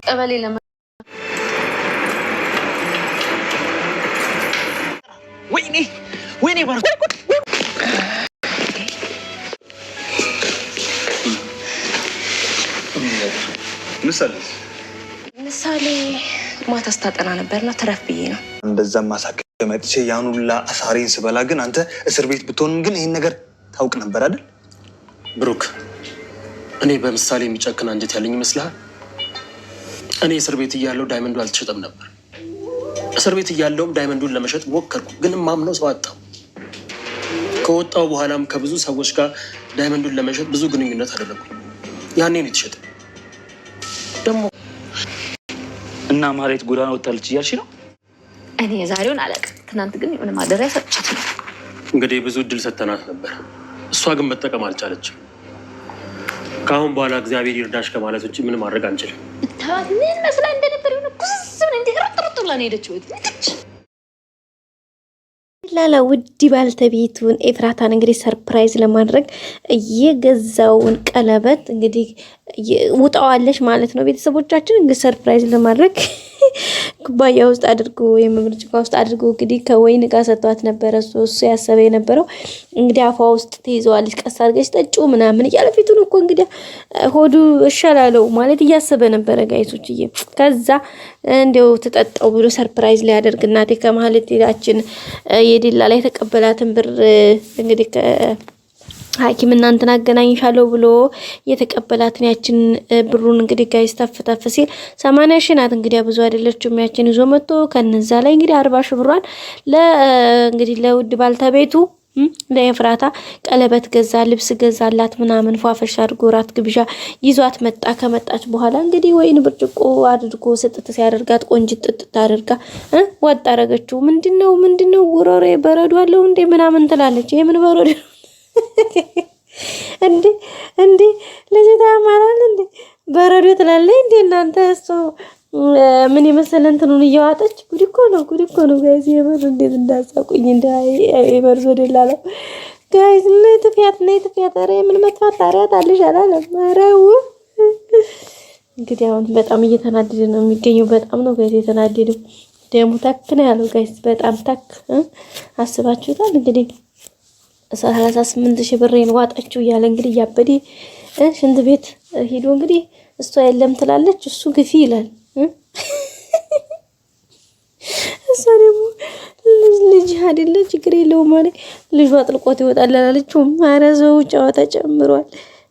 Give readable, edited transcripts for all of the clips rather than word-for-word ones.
ቀበሌ ለማ ወይኔ ባርኩ ምሳሌ ማታ ስታጠና ነበርና ተረፍ ብዬ ነው እንደዛ ማሳከም መጥቼ ያኑላ አሳሪን ስበላ ግን አንተ እስር ቤት ብትሆንም ግን ይሄን ነገር ታውቅ ነበር አይደል? ብሩክ እኔ በምሳሌ የሚጨክን አንጀት ያለኝ ይመስልሃል? እኔ እስር ቤት እያለሁ ዳይመንዱ አልተሸጠም ነበር። እስር ቤት እያለሁም ዳይመንዱን ለመሸጥ ሞከርኩ፣ ግን ማምነው ሰው አጣሁ። ከወጣሁ በኋላም ከብዙ ሰዎች ጋር ዳይመንዱን ለመሸጥ ብዙ ግንኙነት አደረኩ። ያኔ ነው የተሸጠ። ደግሞ እና ማህሌት ጎዳና ወጣለች እያልሽ ነው? እኔ የዛሬውን አላውቅም። ትናንት ግን የሆነ ማደሪያ ሰጥቻት ነው። እንግዲህ ብዙ እድል ሰጥተናት ነበር፣ እሷ ግን መጠቀም አልቻለችም። ከአሁን በኋላ እግዚአብሔር ይርዳሽ ከማለት ውጭ ምን ማድረግ አንችልም። ታዋት ምን መስላ እንደነበር የሆነ ኩስስብን እንዲህ ርጥርጥ ብላ ነው ሄደችው። ላላ ውድ ባልተቤቱን ኤፍራታን እንግዲህ ሰርፕራይዝ ለማድረግ የገዛውን ቀለበት እንግዲህ ውጣዋለች ማለት ነው። ቤተሰቦቻችን እንግዲህ ሰርፕራይዝ ለማድረግ ኩባያ ውስጥ አድርጎ ወይም ብርጭቆ ውስጥ አድርጎ እንግዲህ ከወይን ጋር ሰጥቷት ነበረ። እሱ ያሰበ የነበረው እንግዲህ አፏ ውስጥ ትይዘዋለች፣ ቀስ አድርገሽ ጠጪው ምናምን እያለ ፊቱን እኮ እንግዲህ ሆዱ እሻላለው ማለት እያሰበ ነበረ ጋይሶችዬ። ከዛ እንደው ተጠጣው ብሎ ሰርፕራይዝ ሊያደርግ እናቴ ከማህሌት ሄዳችን የዲላ ላይ የተቀበላትን ብር እንግዲህ ሐኪም እናንተን አገናኝሻለሁ ብሎ የተቀበላትን ያችን ብሩን እንግዲህ ጋይስ ተፍተፍ ሲል 80 ሺህ ናት። እንግዲህ ብዙ አይደለችም። ያችን ይዞ መጥቶ ከነዛ ላይ እንግዲህ 40 ሺህ ብሯን እንግዲህ ለውድ ባልተቤቱ ለኤፍራታ ቀለበት ገዛ፣ ልብስ ገዛላት ምናምን ፏፈሽ አድርጎ ራት ግብዣ ይዟት መጣ። ከመጣች በኋላ እንግዲህ ወይን ብርጭቆ አድርጎ ስጥት ሲያደርጋት ቆንጅት ጥጥት አድርጋ ወጣ አረገችው። ምንድነው ጉሮሬ በረዶ አለው እንዴ ምናምን ትላለች። ይሄ ምን በረዶ እንዴ ልጅታ ማራል እንዴ በረዶ ትላለች እንዴ እናንተ? እሱ ምን ይመስል እንትኑን እያዋጠች ጉድ እኮ ነው ጋይስ። የበር እንዴት እንዳሳቁኝ የበርዞ ደላለው ጋይስ። ነይ ትፊያት ኧረ ምን መጥፋት ታሪያት አለሽ አላለም። ማራው እንግዲህ አሁን በጣም እየተናደደ ነው የሚገኘው። በጣም ነው ጋይስ የተናደደው። ደሙ ታክ ነው ያለው ጋይስ። በጣም ታክ አስባችሁታል እንግዲህ 38 ሺህ ብሬን ዋጣችሁ እያለ እንግዲህ ያበዴ ሽንት ቤት ሄዶ እንግዲህ እሷ የለም ትላለች፣ እሱ ግፊ ይላል። እሷ ደግሞ ልጅ አይደለ ችግር የለውም ማለት ልጇ አጥልቆት ይወጣል አላለችውም። ኧረ ሰው ጨዋታ ጨምሯል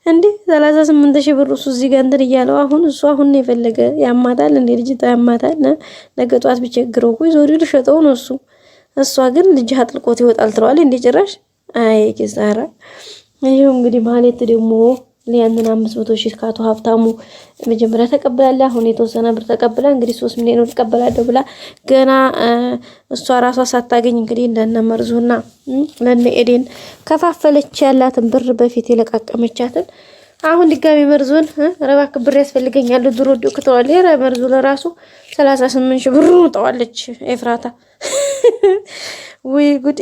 እንዴ 38 ሺህ ብር እሱ እዚህ ጋር እንትን እያለው አሁን ነው የፈለገ ያማታል እንዴ ልጅቷ ያማታል። ነገ ጧት ቢቸግረው ቆይ ዞሪ ልሸጠው ነው እሱ። እሷ ግን ልጅ አጥልቆት ይወጣል ትለዋለች እንዴ ጭራሽ። አይ ኪሳራ። ይሄው እንግዲህ ማህሌት ደግሞ ሊያንተና 500 ሺህ ካቶ ሀብታሙ መጀመሪያ ተቀበላለ። አሁን የተወሰነ ብር ተቀበላ እንግዲህ 3 ሚሊዮን ተቀበላለው ብላ ገና እሷ ራሷ ሳታገኝ እንግዲህ እንደነ መርዙና ለነ ኤዴን ከፋፈለች ያላትን ብር በፊት የለቃቀመቻትን። አሁን ድጋሚ መርዙን ረባክ ብር ያስፈልገኛል ድሮ ዶክተዋል መርዙ ለራሱ 38 ሺህ ብር ወጣዋለች ኤፍራታ። ወይ ጉድ!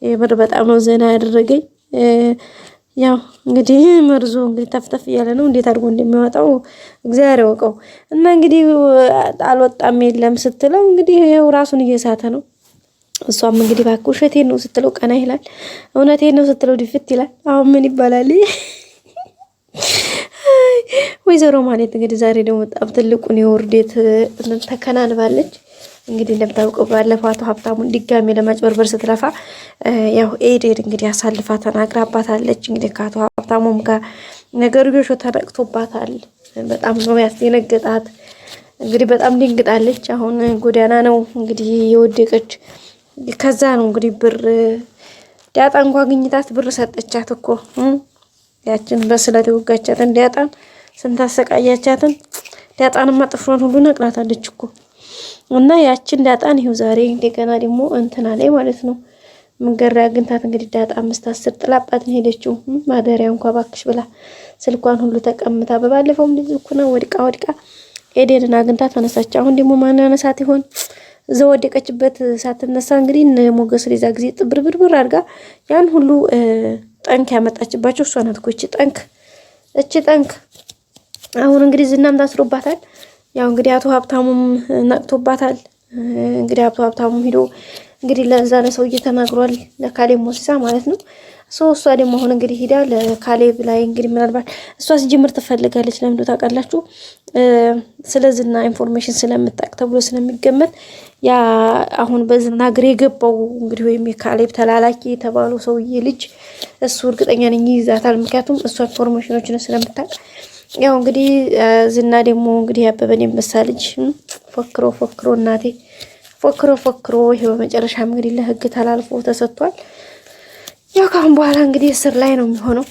የምር በጣም ነው ዘና ያደረገኝ። ያው እንግዲህ መርዙ እንግዲህ ተፍተፍ እያለ ነው። እንዴት አድርጎ እንደሚያወጣው እግዚአብሔር ያውቀው። እና እንግዲህ አልወጣም የለም ስትለው እንግዲህ ይሄው ራሱን እየሳተ ነው። እሷም እንግዲህ እባክህ ውሸቴን ነው ስትለው ቀና ይላል፣ እውነቴን ነው ስትለው ድፍት ይላል። አሁን ምን ይባላል? ወይዘሮ ማህሌት እንግዲህ ዛሬ ደግሞ በጣም ትልቁን የውርዴት ተከናንባለች። እንግዲህ እንደምታውቀው ባለፈው አቶ ሀብታሙን ድጋሚ ለማጭበርበር ስትለፋ ያው ኤዴን እንግዲህ አሳልፋ ተናግራባታለች። እንግዲህ ከአቶ ሀብታሙም ጋር ነገርዮሽ ተነቅቶባታል። በጣም ነው ያስደነገጣት። እንግዲህ በጣም ደንግጣለች። አሁን ጎዳና ነው እንግዲህ የወደቀች። ከዛ ነው እንግዲህ ብር ዳጣ እንኳን ግኝታት ብር ሰጠቻት እኮ ያችን በስለት የወጋቻትን ዳጣን ስንት አሰቃያቻትን። ዳጣንማ ጥፍሯን ሁሉ ነቅላታለች እኮ። እና ያችን ዳጣን ይሄው ዛሬ እንደገና ደግሞ እንትና ላይ ማለት ነው መንገራ አግኝታት እንግዲህ ዳጣ 5-10 ጥላባት ነው ሄደችው። ማደሪያ እንኳን ባክሽ ብላ ስልኳን ሁሉ ተቀምጣ በባለፈውም ልጅ እኮ ነው ወድቃ ኤዴንን አግኝታት ተነሳች። አሁን ደግሞ ማን ያነሳት ይሆን? ዘወደቀችበት ሳትነሳ እንግዲህ ሞገስ ሊዛ ጊዜ ጥብርብርብር አድርጋ ያን ሁሉ ጠንክ ያመጣችባቸው እሷ ናት እኮ እቺ ጠንክ። አሁን እንግዲህ ዝናም ታስሮባታል። ያው እንግዲህ አቶ ሀብታሙም ነቅቶባታል። እንግዲህ አቶ ሀብታሙም ሄዶ እንግዲህ ለዛ ለሰውዬ ተናግሯል፣ ለካሌብ ሞሲሳ ማለት ነው። እሷ ደግሞ አሁን እንግዲህ ሄዳ ለካሌብ ላይ እንግዲህ ምናልባት እሷ ሲጀምር ትፈልጋለች። ለምንድነው ታውቃላችሁ? ስለዝና ኢንፎርሜሽን ስለምታውቅ ተብሎ ስለሚገመት ያ አሁን በዝና እግር የገባው እንግዲህ ወይም የካሌብ ተላላኪ የተባለው ሰውዬ ልጅ እሱ እርግጠኛ ነኝ ይዛታል። ምክንያቱም እሷ ኢንፎርሜሽኖችን ስለምታውቅ ያው እንግዲህ ዝና ደግሞ እንግዲህ ያበበን የመሳ ልጅ ፎክሮ እናቴ ፎክሮ ይሄው በመጨረሻም እንግዲህ ለህግ ተላልፎ ተሰጥቷል። ያው ካሁን በኋላ እንግዲህ እስር ላይ ነው የሚሆነው።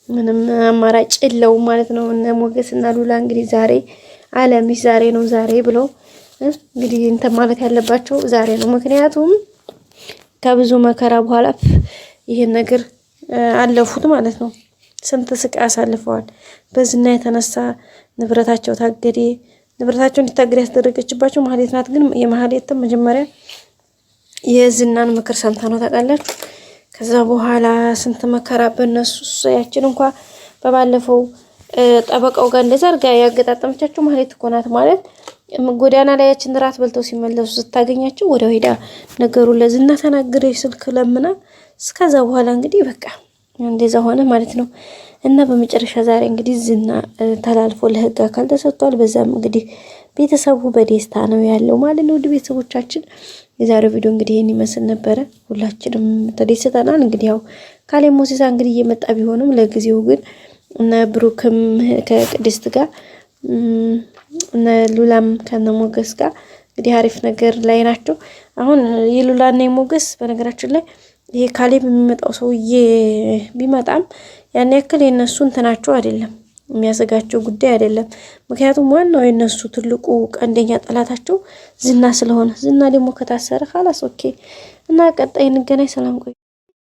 ምንም አማራጭ የለውም ማለት ነው። እነ ሞገስ እና ሉላ እንግዲህ ዛሬ አለምሽ ዛሬ ነው ዛሬ ብለው እንግዲህ እንትን ማለት ያለባቸው ዛሬ ነው። ምክንያቱም ከብዙ መከራ በኋላ ይሄን ነገር አለፉት ማለት ነው። ስንት ስቃይ አሳልፈዋል። በዝና የተነሳ ንብረታቸው ታገደ። ንብረታቸው እንዲታገድ ያስደረገችባቸው ማህሌት ናት። ግን የማህሌትም መጀመሪያ የዝናን ምክር ሰምታ ነው ታውቃላችሁ። ከዛ በኋላ ስንት መከራ በእነሱ ያችን እንኳ በባለፈው ጠበቃው ጋር እንደዛ አድርጋ ያገጣጠመቻቸው ማህሌት እኮ ናት። ማለት ጎዳና ላይ ያችን ራት በልተው ሲመለሱ ስታገኛቸው ወዲያው ሄዳ ነገሩን ለዝና ተናገረች፣ ስልክ ለምና። እስከዛ በኋላ እንግዲህ በቃ እንደዛ ሆነ ማለት ነው። እና በመጨረሻ ዛሬ እንግዲህ ዝና ተላልፎ ለህግ አካል ተሰጥቷል። በዛም እንግዲህ ቤተሰቡ በደስታ ነው ያለው ማለት ነው። ውድ ቤተሰቦቻችን የዛሬው ቪዲዮ እንግዲህ ይሄን ይመስል ነበረ። ሁላችንም ተደስተናል። እንግዲህ ያው ካሌብ ሞሲሳ እንግዲህ እየመጣ ቢሆንም ለጊዜው ግን እነ ብሩክም ከቅድስት ጋር እነ ሉላም ከነ ሞገስ ጋር እንግዲህ አሪፍ ነገር ላይ ናቸው። አሁን የሉላና የሞገስ በነገራችን ላይ ይሄ ካሌብ የሚመጣው ሰውዬ ቢመጣም ያን ያክል የነሱ እንትናቸው አይደለም፣ የሚያሰጋቸው ጉዳይ አይደለም። ምክንያቱም ዋናው የነሱ ትልቁ ቀንደኛ ጠላታቸው ዝና ስለሆነ ዝና ደግሞ ከታሰረ ኻላስ ኦኬ። እና ቀጣይ እንገናኝ። ሰላም ቆይ